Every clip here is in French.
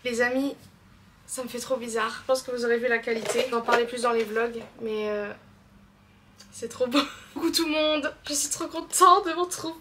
Les amis, ça me fait trop bizarre. Je pense que vous aurez vu la qualité. J'en parlais plus dans les vlogs, mais c'est trop beau. Coucou tout le monde, je suis trop contente de vous retrouver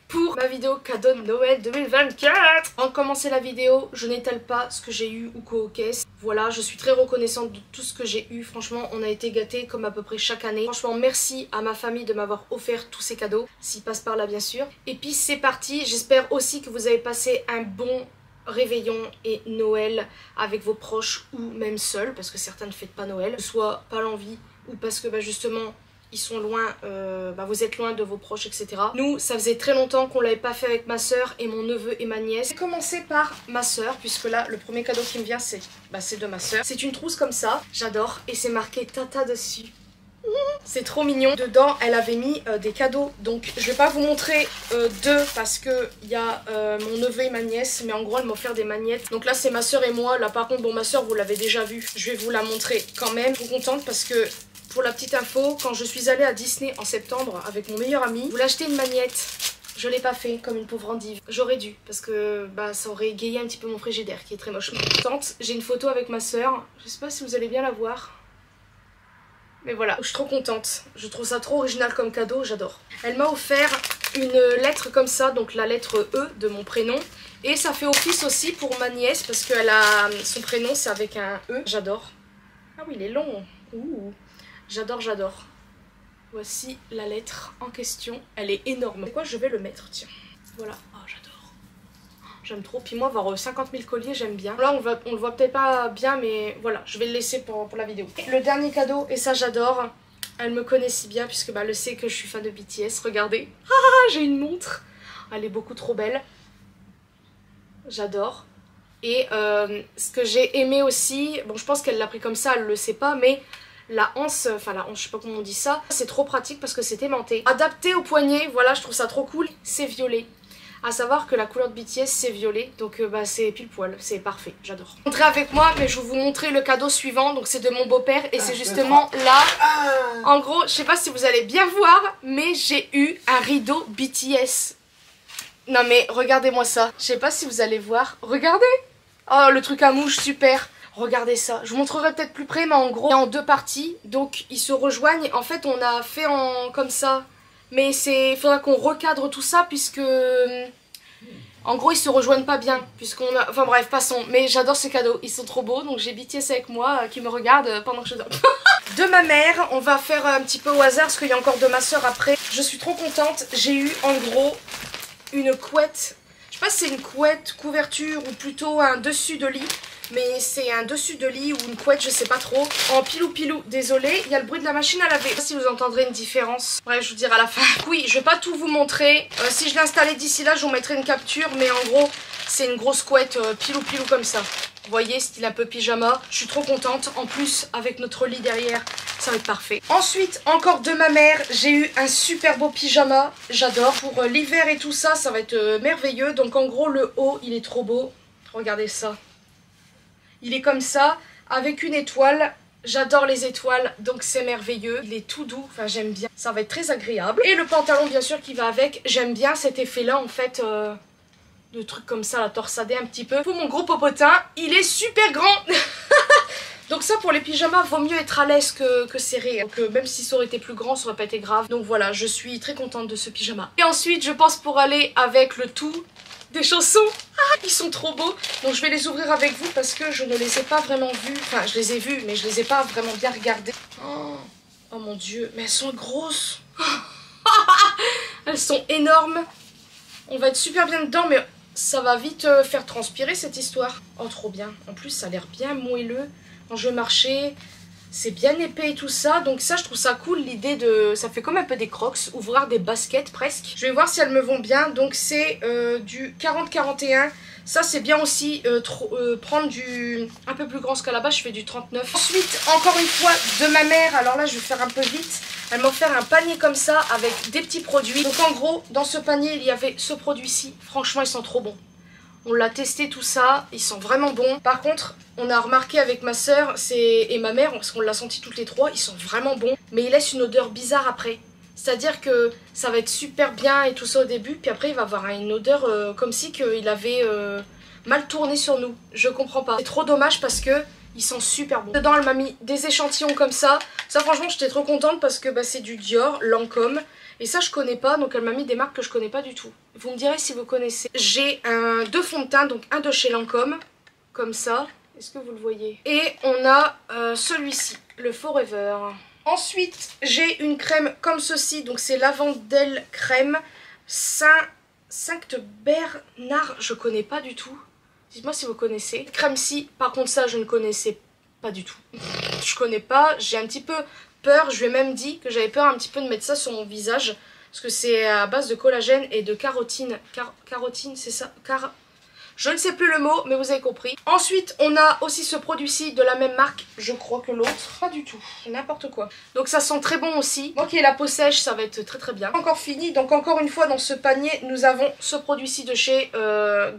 pour ma vidéo cadeau de Noël 2024. Avant de commencer la vidéo, je n'étale pas ce que j'ai eu ou quoi aux caisses. Voilà, je suis très reconnaissante de tout ce que j'ai eu. Franchement, on a été gâtés comme à peu près chaque année. Franchement, merci à ma famille de m'avoir offert tous ces cadeaux, s'ils passent par là bien sûr. Et puis c'est parti, j'espère aussi que vous avez passé un bon réveillon et Noël avec vos proches ou même seuls, parce que certains ne fêtent pas Noël, soit pas l'envie ou parce que justement ils sont loin, vous êtes loin de vos proches, etc. Nous, ça faisait très longtemps qu'on l'avait pas fait avec ma soeur et mon neveu et ma nièce. Je vais commencer par ma soeur, puisque là, le premier cadeau qui me vient, c'est de ma soeur. C'est une trousse comme ça, j'adore, et c'est marqué Tata dessus. C'est trop mignon. Dedans, elle avait mis des cadeaux. Donc, je vais pas vous montrer deux parce que il y a mon neveu et ma nièce. Mais en gros, elle m'a offert des magnettes. Donc là, c'est ma soeur et moi. Là, par contre, bon, ma soeur, vous l'avez déjà vu. Je vais vous la montrer quand même. Je suis contente parce que, pour la petite info, quand je suis allée à Disney en septembre avec mon meilleur ami, je voulais acheter une magnette. Je l'ai pas fait comme une pauvre endive. J'aurais dû parce que ça aurait égayé un petit peu mon frigidaire qui est très moche. J'ai une photo avec ma soeur. Je sais pas si vous allez bien la voir. Mais voilà, je suis trop contente. Je trouve ça trop original comme cadeau, j'adore. Elle m'a offert une lettre comme ça, donc la lettre E de mon prénom. Et ça fait office aussi pour ma nièce parce que son prénom c'est avec un E. J'adore. Ah oui, il est long. Ouh. J'adore, j'adore. Voici la lettre en question. Elle est énorme. C'est quoi, je vais le mettre, tiens. Voilà. Oh, j'adore. J'aime trop. Puis moi, avoir 50 000 colliers, j'aime bien. Là, on le voit peut-être pas bien, mais voilà. Je vais le laisser pour la vidéo. Le dernier cadeau, et ça, j'adore. Elle me connaît si bien, puisque elle sait que je suis fan de BTS. Regardez. Ah, j'ai une montre. Elle est beaucoup trop belle. J'adore. Et ce que j'ai aimé aussi, bon, je pense qu'elle l'a pris comme ça, elle le sait pas, mais la anse, je sais pas comment on dit ça, c'est trop pratique parce que c'est aimanté. Adapté au poignet, voilà, je trouve ça trop cool. C'est violet. À savoir que la couleur de BTS c'est violet, donc c'est pile poil, c'est parfait, j'adore. Montrez avec moi, mais je vais vous montrer le cadeau suivant, donc c'est de mon beau-père et c'est justement là. En gros, je sais pas si vous allez bien voir, mais j'ai eu un rideau BTS. Non mais regardez-moi ça, je sais pas si vous allez voir, regardez. Oh, le truc à mouche, super. Regardez ça, je vous montrerai peut-être plus près, mais en gros, il y a en deux parties, donc ils se rejoignent. En fait, on a fait comme ça, mais il faudra qu'on recadre tout ça, puisque... En gros, ils se rejoignent pas bien, puisqu'on a... Enfin bref, passons. Mais j'adore ces cadeaux, ils sont trop beaux, donc j'ai BTS avec moi, qui me regarde pendant que je dors. De ma mère, on va faire un petit peu au hasard, parce qu'il y a encore de ma soeur après. Je suis trop contente, j'ai eu en gros une couette. Je sais pas si c'est une couette, couverture, ou plutôt un dessus de lit. Mais c'est un dessus de lit ou une couette, je sais pas trop. En pilou-pilou, désolé, il y a le bruit de la machine à laver. Je sais pas si vous entendrez une différence. Bref, je vous dirai à la fin. Oui, je vais pas tout vous montrer. Si je l'ai installé d'ici là, je vous mettrai une capture. Mais en gros, c'est une grosse couette pilou-pilou comme ça. Vous voyez, style un peu pyjama. Je suis trop contente. En plus, avec notre lit derrière, ça va être parfait. Ensuite, encore de ma mère, j'ai eu un super beau pyjama. J'adore. Pour l'hiver et tout ça, ça va être merveilleux. Donc en gros, le haut, il est trop beau. Regardez ça. Il est comme ça, avec une étoile. J'adore les étoiles, donc c'est merveilleux. Il est tout doux, enfin j'aime bien. Ça va être très agréable. Et le pantalon bien sûr qui va avec. J'aime bien cet effet-là en fait, de trucs comme ça, la torsadée un petit peu. Pour mon gros popotin, il est super grand. Donc ça pour les pyjamas, vaut mieux être à l'aise que serré. Donc même si ça aurait été plus grand, ça aurait pas été grave. Donc voilà, je suis très contente de ce pyjama. Et ensuite, je pense pour aller avec le tout... des chaussons, ils sont trop beaux. Donc je vais les ouvrir avec vous parce que je ne les ai pas vraiment vus. Enfin je les ai vus mais je les ai pas vraiment bien regardés. Oh mon dieu, mais elles sont grosses. Elles sont énormes. On va être super bien dedans mais ça va vite faire transpirer cette histoire. Oh trop bien, en plus ça a l'air bien moelleux. Quand je vais marcher, c'est bien épais et tout ça. Donc ça je trouve ça cool, l'idée de... Ça fait comme un peu des crocs, ouvrir des baskets presque. Je vais voir si elles me vont bien. Donc c'est du 40-41. Ça c'est bien aussi prendre du... un peu plus grand, parce qu'à la base je fais du 39. Ensuite encore une fois de ma mère. Alors là je vais faire un peu vite. Elle m'a offert un panier comme ça avec des petits produits. Donc en gros dans ce panier il y avait ce produit-ci. Franchement ils sont trop bons. On l'a testé tout ça, ils sont vraiment bons. Par contre, on a remarqué avec ma soeur et ma mère, parce qu'on l'a senti toutes les trois, ils sont vraiment bons. Mais ils laissent une odeur bizarre après. C'est-à-dire que ça va être super bien et tout ça au début, puis après il va avoir une odeur comme si qu'il avait mal tourné sur nous. Je comprends pas. C'est trop dommage parce que ils sont super bons. Dedans elle m'a mis des échantillons comme ça. Ça franchement j'étais trop contente parce que bah, c'est du Dior, Lancôme. Et ça je connais pas, donc elle m'a mis des marques que je connais pas du tout. Vous me direz si vous connaissez. J'ai deux fonds de teint, donc un de chez Lancôme, comme ça. Est-ce que vous le voyez? Et on a celui-ci, le Forever. Ensuite j'ai une crème comme ceci, donc c'est Lavandel crème Saint Bernard, je connais pas du tout. Dites-moi si vous connaissez. Crème-ci, par contre ça je ne connaissais pas du tout. Je connais pas, j'ai un petit peu peur, je lui ai même dit que j'avais peur un petit peu de mettre ça sur mon visage. Parce que c'est à base de collagène et de carotine. Carotine, c'est ça? Je ne sais plus le mot, mais vous avez compris. Ensuite, on a aussi ce produit-ci de la même marque, je crois que l'autre. Pas du tout, n'importe quoi. Donc ça sent très bon aussi. Moi qui ai la peau sèche, ça va être très très bien. Encore fini, donc encore une fois dans ce panier, nous avons ce produit-ci de chez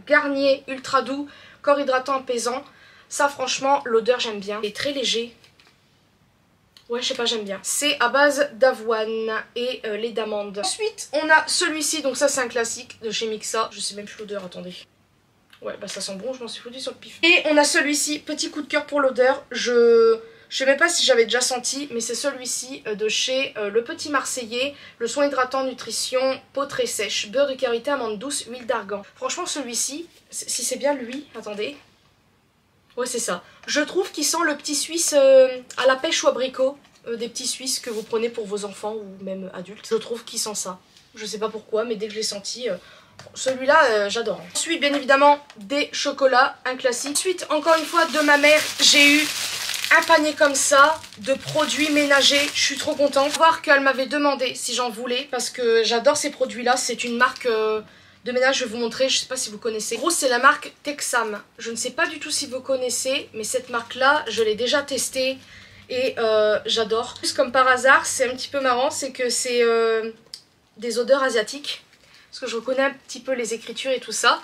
Garnier Ultra Doux, corps hydratant apaisant. Ça franchement, l'odeur j'aime bien. Il est très léger. Ouais, je sais pas, j'aime bien. C'est à base d'avoine et lait d'amande. Ensuite, on a celui-ci, donc ça c'est un classique de chez Mixa. Je sais même plus l'odeur, attendez. Ouais, bah ça sent bon, je m'en suis foutu sur le pif. Et on a celui-ci, petit coup de cœur pour l'odeur. Je sais même pas si j'avais déjà senti, mais c'est celui-ci de chez Le Petit Marseillais. Le soin hydratant, nutrition, peau très sèche, beurre de karité, amande douce, huile d'argan. Franchement, celui-ci, si c'est bien lui, attendez. Ouais, c'est ça. Je trouve qu'il sent le petit suisse à la pêche ou abricot. Des petits suisses que vous prenez pour vos enfants ou même adultes. Je trouve qu'il sent ça. Je sais pas pourquoi, mais dès que je l'ai senti... celui-là, j'adore. Ensuite, bien évidemment, des chocolats, un classique. Ensuite, encore une fois, de ma mère, j'ai eu un panier comme ça de produits ménagers. Je suis trop contente. Voir qu'elle m'avait demandé si j'en voulais parce que j'adore ces produits-là. C'est une marque de ménage, je vais vous montrer. Je sais pas si vous connaissez. En gros, c'est la marque Texam. Je ne sais pas du tout si vous connaissez, mais cette marque-là, je l'ai déjà testée et j'adore. Juste comme par hasard, c'est un petit peu marrant, c'est que c'est des odeurs asiatiques. Parce que je reconnais un petit peu les écritures et tout ça.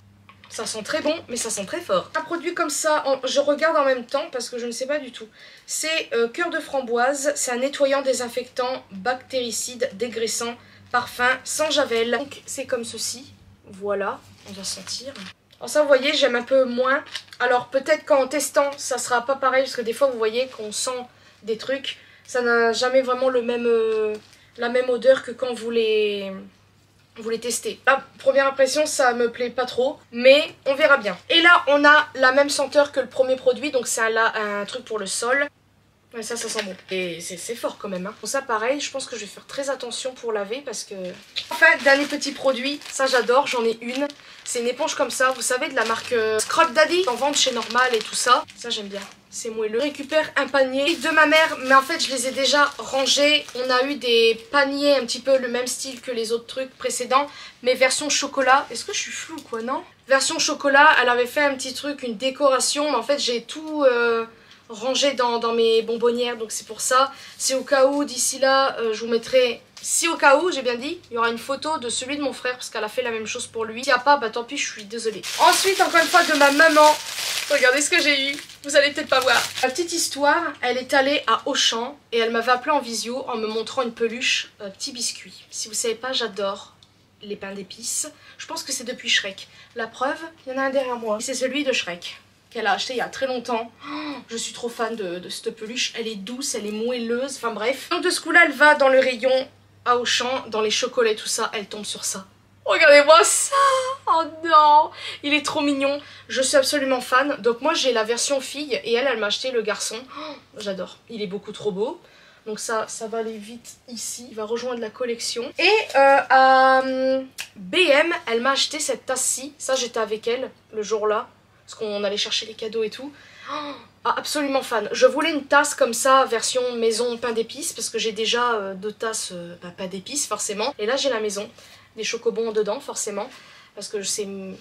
Ça sent très bon, mais ça sent très fort. Un produit comme ça, je regarde en même temps parce que je ne sais pas du tout. C'est cœur de framboise. C'est un nettoyant, désinfectant, bactéricide, dégraissant, parfum, sans javel. Donc c'est comme ceci. Voilà, on va sentir. Alors ça, vous voyez, j'aime un peu moins. Alors peut-être qu'en testant, ça sera pas pareil. Parce que des fois, vous voyez qu'on sent des trucs. Ça n'a jamais vraiment le même, la même odeur que quand vous les testez. La première impression, ça me plaît pas trop, mais on verra bien. Et là, on a la même senteur que le premier produit, donc c'est un truc pour le sol. Ouais, ça sent bon. Et c'est fort quand même. Hein. Pour ça, pareil, je pense que je vais faire très attention pour laver parce que... Enfin, dernier petit produit, ça j'adore, j'en ai une. C'est une éponge comme ça, vous savez, de la marque Scrub Daddy. En vente chez Normal et tout ça. Ça, j'aime bien. C'est moelleux. Je récupère un panier de ma mère, mais en fait, je les ai déjà rangés. On a eu des paniers un petit peu le même style que les autres trucs précédents, mais version chocolat. Est-ce que je suis floue ou quoi, non? Version chocolat, elle avait fait un petit truc, une décoration, mais en fait, j'ai tout... rangé dans mes bonbonnières, donc c'est pour ça. Si au cas où d'ici là je vous mettrai, si au cas où j'ai bien dit, il y aura une photo de celui de mon frère parce qu'elle a fait la même chose pour lui. S'il n'y a pas, bah tant pis, je suis désolée. Ensuite, encore une fois, de ma maman, regardez ce que j'ai eu, vous allez peut-être pas voir. La petite histoire, elle est allée à Auchan et elle m'avait appelé en visio en me montrant une peluche petit biscuit. Si vous savez pas, j'adore les pains d'épices. Je pense que c'est depuis Shrek. La preuve, il y en a un derrière moi, c'est celui de Shrek qu'elle a acheté il y a très longtemps. Oh, je suis trop fan de cette peluche. Elle est douce, elle est moelleuse, enfin bref. Donc de ce coup-là, elle va dans le rayon à Auchan, dans les chocolats et tout ça, elle tombe sur ça. Regardez-moi ça! Oh non! Il est trop mignon. Je suis absolument fan. Donc moi, j'ai la version fille et elle m'a acheté le garçon. Oh, j'adore. Il est beaucoup trop beau. Donc ça va aller vite ici. Il va rejoindre la collection. Et à BM, elle m'a acheté cette tasse-ci. Ça, j'étais avec elle le jour-là. Parce qu'on allait chercher les cadeaux et tout. Oh, absolument fan. Je voulais une tasse comme ça, version maison pain d'épices, parce que j'ai déjà deux tasses pain d'épices, forcément. Et là, j'ai la maison. Des chocobons dedans, forcément. Parce que c'est mes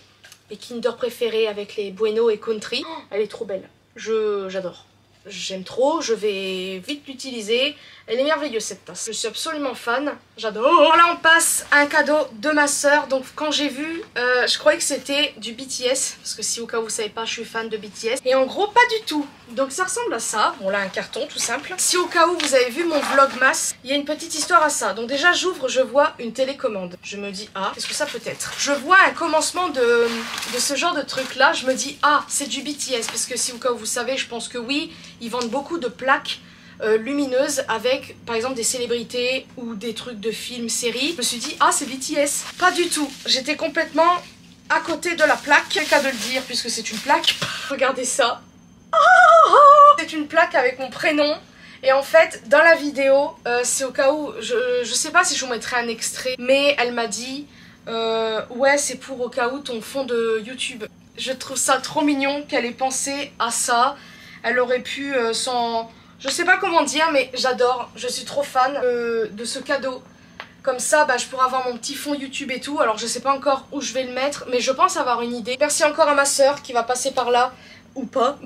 Kinder préférés avec les Bueno et Country. Oh, elle est trop belle. J'adore. j'aime trop, je vais vite l'utiliser. Elle est merveilleuse cette tasse, je suis absolument fan, j'adore. Là on passe à un cadeau de ma soeur. Donc quand j'ai vu, je croyais que c'était du BTS, parce que si au cas où vous savez pas, je suis fan de BTS. Et en gros pas du tout, donc ça ressemble à ça. Bon là un carton tout simple. Si au cas où vous avez vu mon vlogmas, il y a une petite histoire à ça. Donc déjà j'ouvre, je vois une télécommande. Je me dis ah, qu'est-ce que ça peut être? Je vois un commencement de ce genre de truc là, je me dis ah c'est du BTS, parce que si au cas où vous savez, je pense que oui, ils vendent beaucoup de plaques lumineuse avec par exemple des célébrités ou des trucs de films, séries. Je me suis dit ah c'est BTS. Pas du tout, j'étais complètement à côté de la plaque. C'est le cas de le dire puisque c'est une plaque. Regardez ça. C'est une plaque avec mon prénom. Et en fait dans la vidéo, c'est au cas où, je sais pas si je vous mettrai un extrait, mais elle m'a dit ouais c'est pour au cas où ton fond de YouTube. Je trouve ça trop mignon qu'elle ait pensé à ça. Elle aurait pu je sais pas comment dire, mais j'adore, je suis trop fan de ce cadeau. Comme ça, bah, je pourrais avoir mon petit fond YouTube et tout. Alors je sais pas encore où je vais le mettre, mais je pense avoir une idée. Merci encore à ma soeur qui va passer par là, ou pas,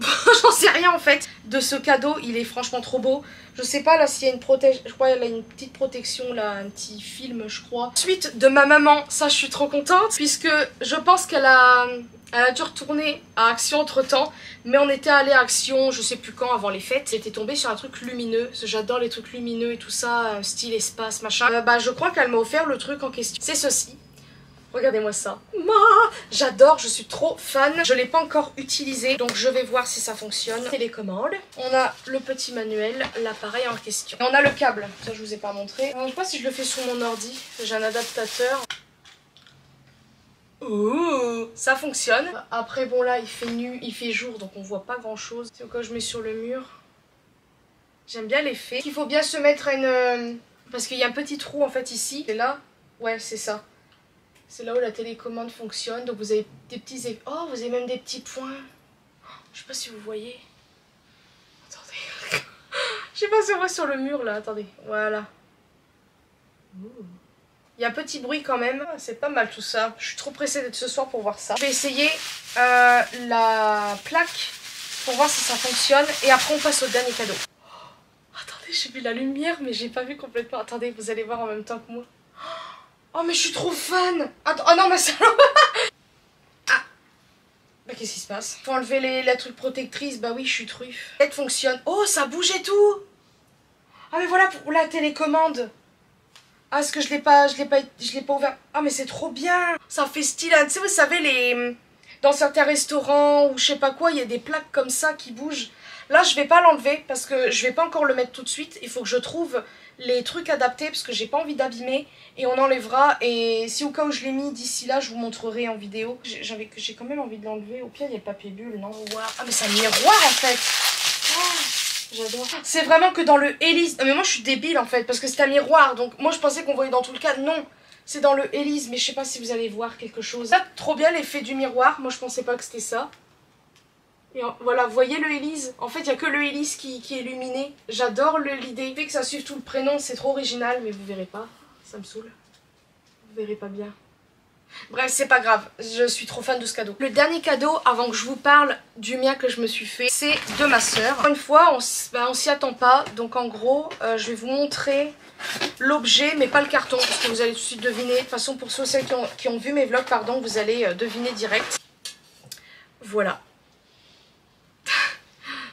j'en sais rien en fait. De ce cadeau, il est franchement trop beau. Je sais pas là s'il y a une protection, je crois qu'elle a une petite protection là, un petit film je crois. Suite de ma maman, ça je suis trop contente, puisque je pense qu'elle a... Elle a dû retourner à Action entre temps, mais on était allé à Action, je sais plus quand, avant les fêtes. J'étais tombée sur un truc lumineux, parce que j'adore les trucs lumineux et tout ça, style espace, machin. Bah je crois qu'elle m'a offert le truc en question. C'est ceci. Regardez-moi ça. J'adore, je suis trop fan. Je l'ai pas encore utilisé, donc je vais voir si ça fonctionne. Télécommande. On a le petit manuel, l'appareil en question. Et on a le câble, ça je vous ai pas montré. Je sais pas si je le fais sur mon ordi, j'ai un adaptateur. Ouh, ça fonctionne. Après bon là il fait nu, il fait jour donc on voit pas grand chose. C'est quand je mets sur le mur. J'aime bien l'effet. Il faut bien se mettre à une... Parce qu'il y a un petit trou en fait ici. Et là, ouais c'est ça. C'est là où la télécommande fonctionne. Donc vous avez des petits... Oh vous avez même des petits points. Je sais pas si vous voyez. Attendez. Je sais pas si on voit sur le mur là, attendez. Voilà. Ouh. Il y a un petit bruit quand même, c'est pas mal tout ça. Je suis trop pressée d'être ce soir pour voir ça. Je vais essayer la plaque pour voir si ça fonctionne. Et après on passe au dernier cadeau. Oh, attendez, j'ai vu la lumière mais j'ai pas vu complètement. Attendez, vous allez voir en même temps que moi. Oh mais je suis trop fan. Attends, oh non mais ça... Ah. Bah qu'est-ce qui se passe? Faut enlever la truc protectrice, bah oui je suis truffe. Elle fonctionne. Oh ça bouge et tout. Ah mais voilà pour la télécommande. Ah, est-ce que je l'ai pas ouvert? Ah, mais c'est trop bien! Ça fait style, tu sais, vous savez, dans certains restaurants ou je sais pas quoi, il y a des plaques comme ça qui bougent. Là, je vais pas l'enlever parce que je vais pas encore le mettre tout de suite. Il faut que je trouve les trucs adaptés parce que j'ai pas envie d'abîmer. Et on enlèvera. Et si au cas où je l'ai mis d'ici là, je vous montrerai en vidéo. J'ai quand même envie de l'enlever. Au pire, il y a le papier bulle, non? Wow. Ah, mais c'est un miroir en fait! Oh. J'adore. C'est vraiment que dans le hélice. Mais moi je suis débile en fait parce que c'est un miroir. Donc moi je pensais qu'on voyait dans tout le cadre. Non, c'est dans le hélice. Mais je sais pas si vous allez voir quelque chose. Là, trop bien l'effet du miroir. Moi je pensais pas que c'était ça. Et voilà, vous voyez le hélice? En fait il y a que le hélice qui est illuminé. J'adore l'idée. Fait que ça suive tout le prénom. C'est trop original. Mais vous verrez pas. Ça me saoule. Vous verrez pas bien. Bref, c'est pas grave, je suis trop fan de ce cadeau. Le dernier cadeau, avant que je vous parle du mien que je me suis fait, c'est de ma soeur. Encore une fois, on s'y attend pas. Donc en gros, je vais vous montrer l'objet, mais pas le carton, parce que vous allez tout de suite deviner. De toute façon, pour ceux qui ont vu mes vlogs, pardon, vous allez deviner direct. Voilà.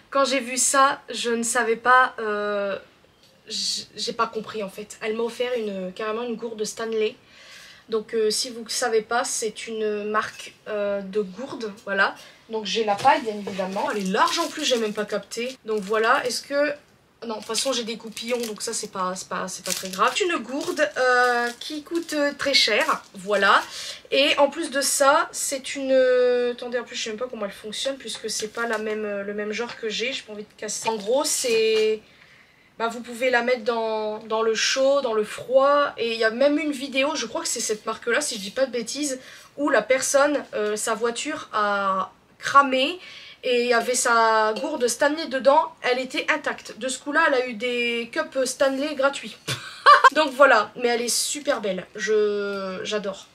Quand j'ai vu ça, je ne savais pas... j'ai pas compris en fait. Elle m'a offert carrément une gourde Stanley. Donc si vous ne savez pas, c'est une marque de gourde, voilà. Donc j'ai la paille bien évidemment. Elle est large en plus, j'ai même pas capté. Donc voilà, est-ce que... Non, de toute façon j'ai des goupillons, donc ça c'est pas très grave. Une gourde qui coûte très cher, voilà. Et en plus de ça, c'est une... Attendez, en plus je sais même pas comment elle fonctionne, puisque c'est pas le même genre que j'ai pas envie de casser. En gros c'est... Bah, vous pouvez la mettre dans le chaud, dans le froid. Et il y a même une vidéo, je crois que c'est cette marque-là, si je dis pas de bêtises, où la personne, sa voiture a cramé et il y avait sa gourde Stanley dedans, elle était intacte. De ce coup-là, elle a eu des cups Stanley gratuits. Donc voilà, mais elle est super belle, j'adore.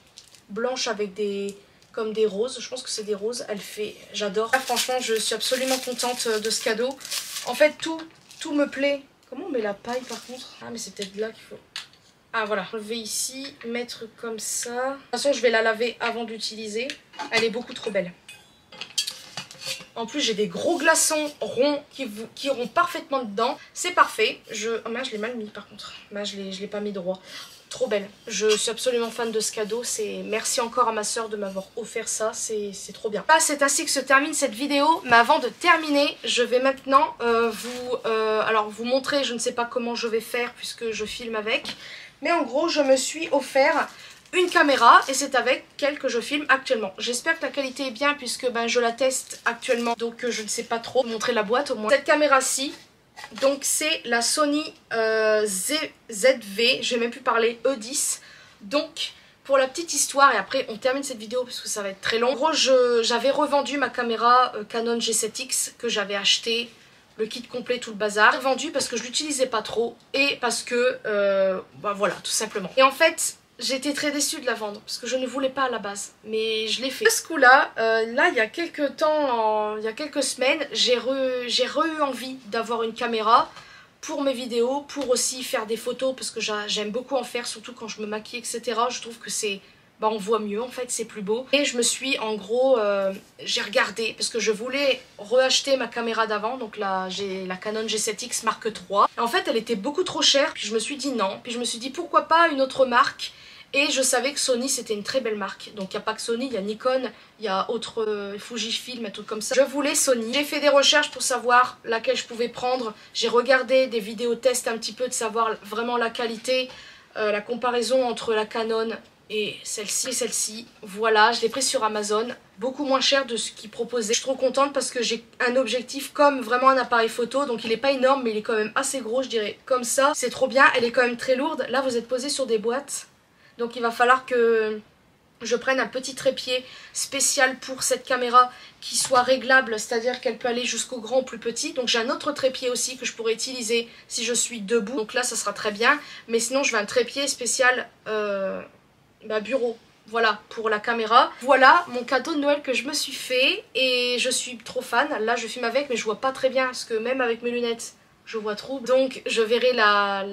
Blanche avec comme des roses, je pense que c'est des roses, elle fait, j'adore. Franchement, je suis absolument contente de ce cadeau. En fait tout me plaît. Comment on met la paille par contre? Ah mais c'est peut-être là qu'il faut... Ah voilà, je vais ici mettre comme ça. De toute façon je vais la laver avant d'utiliser. Elle est beaucoup trop belle. En plus j'ai des gros glaçons ronds qui iront parfaitement dedans. C'est parfait. Oh mince, je l'ai mal mis par contre. Mince, je l'ai pas mis droit. Trop belle. Je suis absolument fan de ce cadeau. Merci encore à ma soeur de m'avoir offert ça. C'est trop bien. Là, c'est ainsi que se termine cette vidéo. Mais avant de terminer, je vais maintenant vous montrer. Je ne sais pas comment je vais faire puisque je filme avec. Mais en gros, je me suis offert une caméra et c'est avec elle que je filme actuellement. J'espère que la qualité est bien puisque je la teste actuellement. Donc je ne sais pas trop. Je vais vous montrer la boîte au moins. Cette caméra-ci. Donc c'est la Sony ZV, je vais même plus parler, E10. Donc pour la petite histoire, et après on termine cette vidéo parce que ça va être très long. En gros j'avais revendu ma caméra Canon G7X que j'avais acheté, le kit complet, tout le bazar. J'ai revendu parce que je l'utilisais pas trop et parce que, voilà, tout simplement. Et en fait... J'étais très déçue de la vendre parce que je ne voulais pas à la base, mais je l'ai fait. Ce coup-là, il y a quelques temps, il y a quelques semaines, j'ai eu envie d'avoir une caméra pour mes vidéos, pour aussi faire des photos parce que j'aime beaucoup en faire, surtout quand je me maquille, etc. Je trouve que c'est... on voit mieux en fait, c'est plus beau. Et je me suis en gros, j'ai regardé parce que je voulais reacheter ma caméra d'avant. Donc là j'ai la Canon G7X Mark III. Et en fait elle était beaucoup trop chère, puis je me suis dit non. Puis je me suis dit pourquoi pas une autre marque. Et je savais que Sony c'était une très belle marque. Donc il n'y a pas que Sony, il y a Nikon, il y a autre Fujifilm, un truc comme ça. Je voulais Sony. J'ai fait des recherches pour savoir laquelle je pouvais prendre. J'ai regardé des vidéos tests un petit peu de savoir vraiment la qualité, la comparaison entre la Canon et celle-ci. Voilà, je l'ai pris sur Amazon, beaucoup moins cher de ce qu'ils proposaient. Je suis trop contente parce que j'ai un objectif comme vraiment un appareil photo, donc il est pas énorme mais il est quand même assez gros, je dirais comme ça. C'est trop bien, elle est quand même très lourde. Là vous êtes posé sur des boîtes, donc il va falloir que je prenne un petit trépied spécial pour cette caméra qui soit réglable, c'est-à-dire qu'elle peut aller jusqu'au grand ou plus petit. Donc j'ai un autre trépied aussi que je pourrais utiliser si je suis debout, donc là ça sera très bien. Mais sinon je veux un trépied spécial bureau, voilà, pour la caméra. Voilà mon cadeau de Noël que je me suis fait et je suis trop fan. Là je filme avec mais je vois pas très bien parce que même avec mes lunettes je vois trop. Donc je verrai la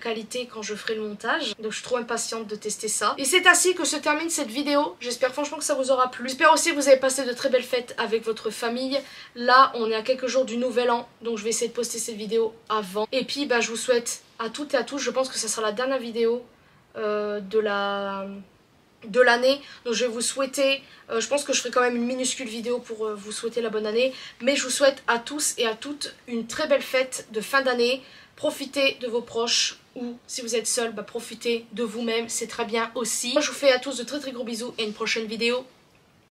qualité quand je ferai le montage. Donc je suis trop impatiente de tester ça. Et c'est ainsi que se termine cette vidéo. J'espère franchement que ça vous aura plu. J'espère aussi que vous avez passé de très belles fêtes avec votre famille. Là on est à quelques jours du nouvel an, donc je vais essayer de poster cette vidéo avant. Et puis je vous souhaite à toutes et à tous, je pense que ça sera la dernière vidéo de l'année, donc je vais vous souhaiter, je pense que je ferai quand même une minuscule vidéo pour vous souhaiter la bonne année, mais je vous souhaite à tous et à toutes une très belle fête de fin d'année. Profitez de vos proches ou si vous êtes seul, profitez de vous-même, c'est très bien aussi. Moi je vous fais à tous de très très gros bisous et une prochaine vidéo.